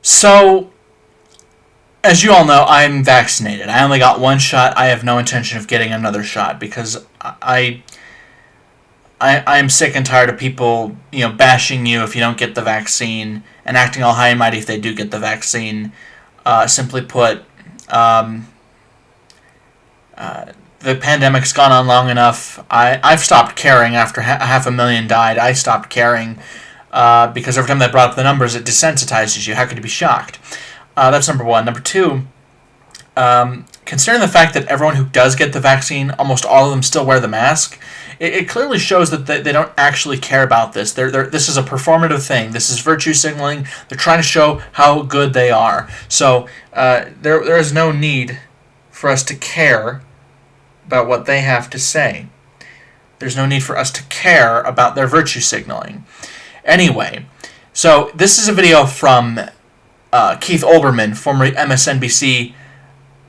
So, as you all know, I'm vaccinated. I only got one shot. I have no intention of getting another shot because I am sick and tired of people, bashing you if you don't get the vaccine and acting all high and mighty if they do get the vaccine. Simply put, the pandemic's gone on long enough. I've stopped caring after 500,000 died. I stopped caring because every time they brought up the numbers, it desensitizes you. How could you be shocked? That's number one. Number two, considering the fact that everyone who does get the vaccine, almost all of them still wear the mask, it clearly shows that they don't actually care about this. This is a performative thing. This is virtue signaling. They're trying to show how good they are. So there is no need for us to care about what they have to say. There's no need for us to care about their virtue signaling. Anyway, so this is a video from Keith Olbermann, former MSNBC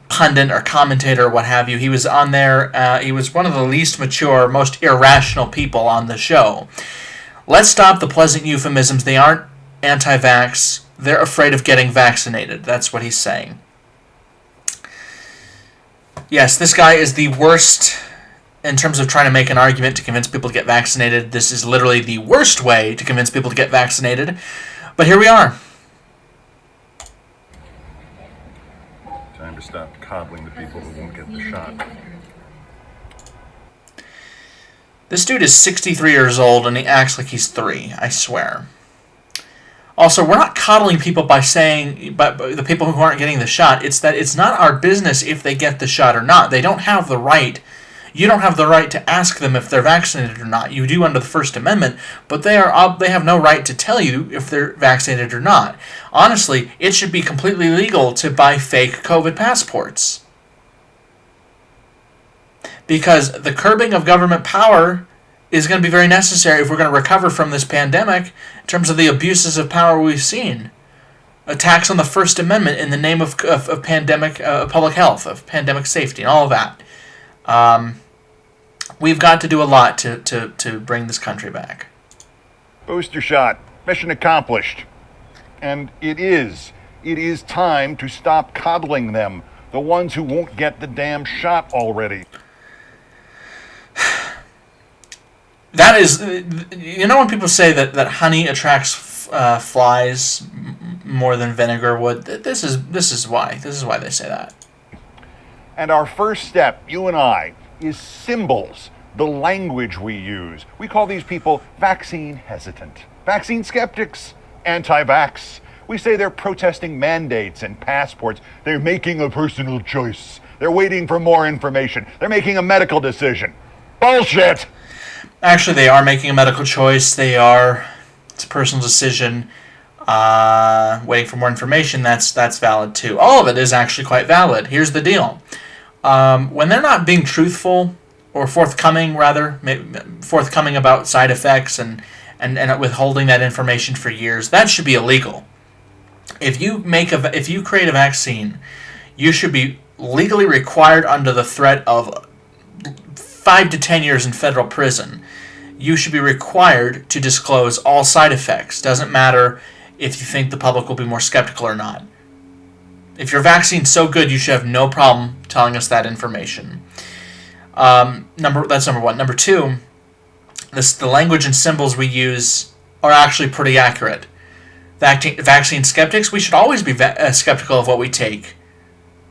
pundit or commentator or what have you. He was on there. He was one of the least mature, most irrational people on the show. Let's stop the pleasant euphemisms. They aren't anti-vax. They're afraid of getting vaccinated. That's what he's saying. Yes, this guy is the worst in terms of trying to make an argument to convince people to get vaccinated. This is literally the worst way to convince people to get vaccinated. But here we are. Time to stop coddling the people who won't get the shot. This dude is 63 years old and he acts like he's 3, I swear. Also, we're not coddling people by saying, but the people who aren't getting the shot, it's that it's not our business if they get the shot or not. They don't have the right. You don't have the right to ask them if they're vaccinated or not. You do under the First Amendment, but they have no right to tell you if they're vaccinated or not. Honestly, it should be completely legal to buy fake COVID passports. Because the curbing of government power is going to be very necessary if we're going to recover from this pandemic in terms of the abuses of power we've seen. Attacks on the First Amendment in the name of pandemic public health, of pandemic safety, and all of that. We've got to do a lot to bring this country back. Booster shot. Mission accomplished. And it is time to stop coddling them. The ones who won't get the damn shot already. That is, when people say that honey attracts flies more than vinegar would, this is why they say that. And our first step, you and I, is symbols, the language we use. We call these people vaccine hesitant, vaccine skeptics, anti-vax. We say they're protesting mandates and passports. They're making a personal choice. They're waiting for more information. They're making a medical decision. Bullshit! Actually, they are making a medical choice. It's a personal decision. Waiting for more information, that's valid too. All of it is actually quite valid. Here's the deal. When they're not being truthful or forthcoming about side effects and withholding that information for years, that should be illegal. If you create a vaccine, you should be legally required under the threat of 5 to 10 years in federal prison. You should be required to disclose all side effects. Doesn't matter if you think the public will be more skeptical or not. If your vaccine's so good, you should have no problem telling us that information. That's number one. Number two, the language and symbols we use are actually pretty accurate. Vaccine skeptics, we should always be skeptical of what we take.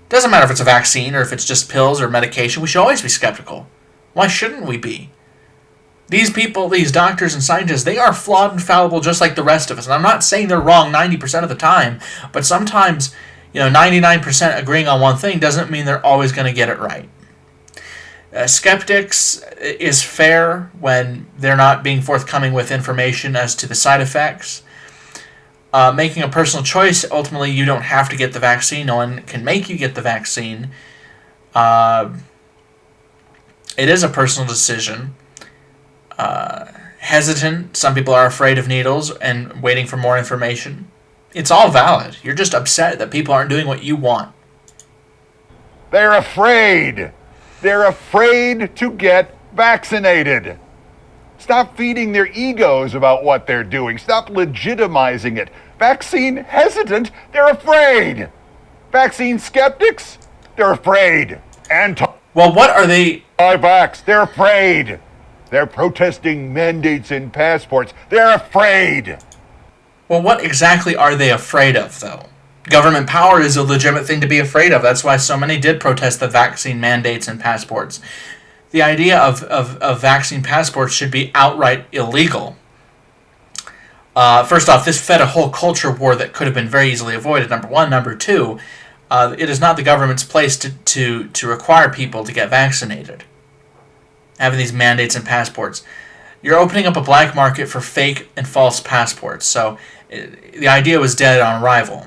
Doesn't matter if it's a vaccine or if it's just pills or medication, we should always be skeptical. Why shouldn't we be? These people, these doctors and scientists, they are flawed and fallible just like the rest of us. And I'm not saying they're wrong 90% of the time, but sometimes, 99% agreeing on one thing doesn't mean they're always going to get it right. Skeptics is fair when they're not being forthcoming with information as to the side effects. Making a personal choice, ultimately you don't have to get the vaccine. No one can make you get the vaccine. It is a personal decision. Hesitant, some people are afraid of needles and waiting for more information. It's all valid. You're just upset that people aren't doing what you want. They're afraid. They're afraid to get vaccinated. Stop feeding their egos about what they're doing. Stop legitimizing it. Vaccine hesitant, they're afraid. Vaccine skeptics, they're afraid. Well, what are they? Anti-vax, they're afraid. They're protesting mandates and passports. They're afraid. Well, what exactly are they afraid of, though? Government power is a legitimate thing to be afraid of. That's why so many did protest the vaccine mandates and passports. The idea of vaccine passports should be outright illegal. First off, this fed a whole culture war that could have been very easily avoided, number one. Number two, it is not the government's place to require people to get vaccinated. Having these mandates and passports. You're opening up a black market for fake and false passports. So the idea was dead on arrival.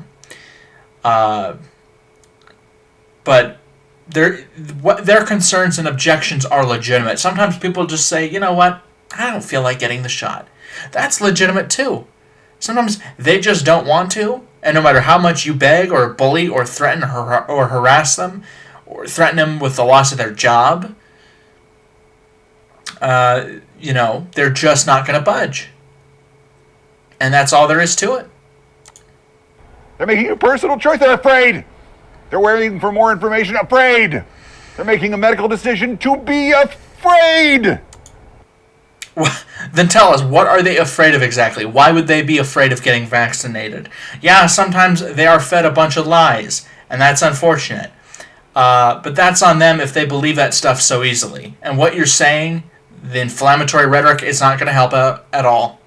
But their concerns and objections are legitimate. Sometimes people just say, you know what, I don't feel like getting the shot. That's legitimate too. Sometimes they just don't want to, and no matter how much you beg or bully or threaten or harass them, or threaten them with the loss of their job, they're just not going to budge. And that's all there is to it. They're making a personal choice. They're afraid. They're waiting for more information. Afraid. They're making a medical decision to be afraid. Well, then tell us, what are they afraid of exactly? Why would they be afraid of getting vaccinated? Yeah, sometimes they are fed a bunch of lies, and that's unfortunate. But that's on them if they believe that stuff so easily. And what you're saying, the inflammatory rhetoric, is not going to help out at all.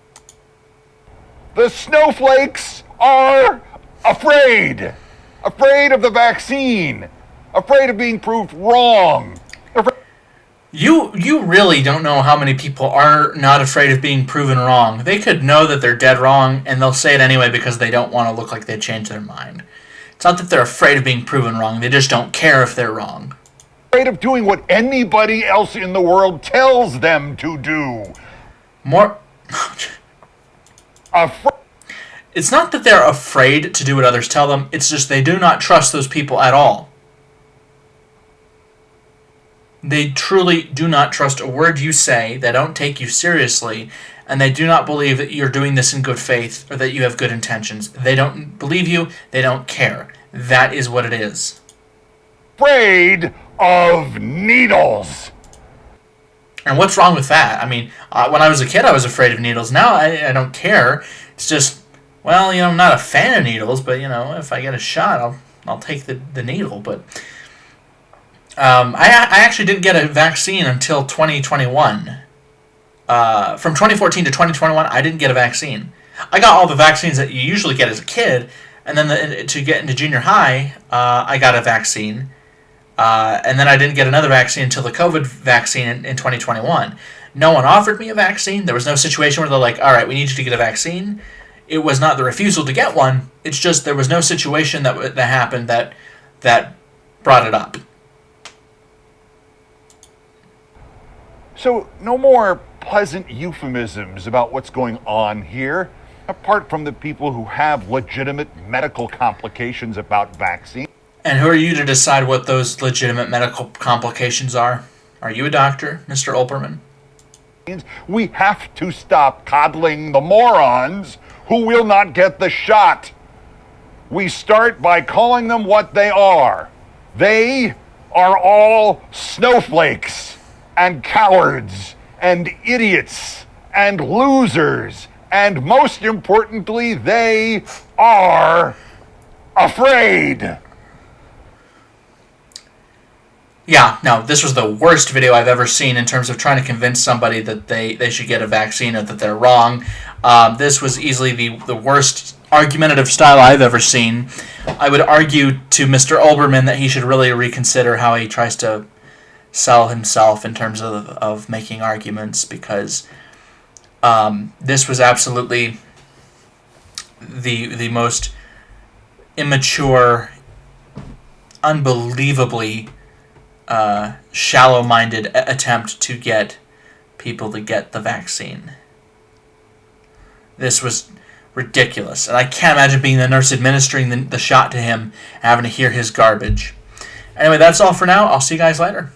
The snowflakes are afraid. Afraid of the vaccine. Afraid of being proved wrong. You really don't know how many people are not afraid of being proven wrong. They could know that they're dead wrong, and they'll say it anyway because they don't want to look like they changed their mind. It's not that they're afraid of being proven wrong. They just don't care if they're wrong. Afraid of doing what anybody else in the world tells them to do. It's not that they're afraid to do what others tell them. It's just they do not trust those people at all. They truly do not trust a word you say. They don't take you seriously, and they do not believe that you're doing this in good faith or that you have good intentions. They don't believe you. They don't care. That is what it is. Afraid of needles. And what's wrong with that? I mean, when I was a kid, I was afraid of needles. Now I don't care. It's just, well, I'm not a fan of needles, but, if I get a shot, I'll take the needle. But I actually didn't get a vaccine until 2021. From 2014 to 2021, I didn't get a vaccine. I got all the vaccines that you usually get as a kid, and then to get into junior high, I got a vaccine. And then I didn't get another vaccine until the COVID vaccine in 2021. No one offered me a vaccine. There was no situation where they're like, all right, we need you to get a vaccine. It was not the refusal to get one. It's just there was no situation that happened that brought it up. So no more pleasant euphemisms about what's going on here, apart from the people who have legitimate medical complications about vaccines. And who are you to decide what those legitimate medical complications are? Are you a doctor, Mr. Olbermann? We have to stop coddling the morons who will not get the shot. We start by calling them what they are. They are all snowflakes and cowards and idiots and losers. And most importantly, they are afraid. Yeah, no, this was the worst video I've ever seen in terms of trying to convince somebody that they should get a vaccine or that they're wrong. This was easily the worst argumentative style I've ever seen. I would argue to Mr. Olbermann that he should really reconsider how he tries to sell himself in terms of making arguments, because this was absolutely the most immature, unbelievably shallow-minded attempt to get people to get the vaccine. This was ridiculous, and I can't imagine being the nurse administering the shot to him and having to hear his garbage. Anyway, that's all for now. I'll see you guys later.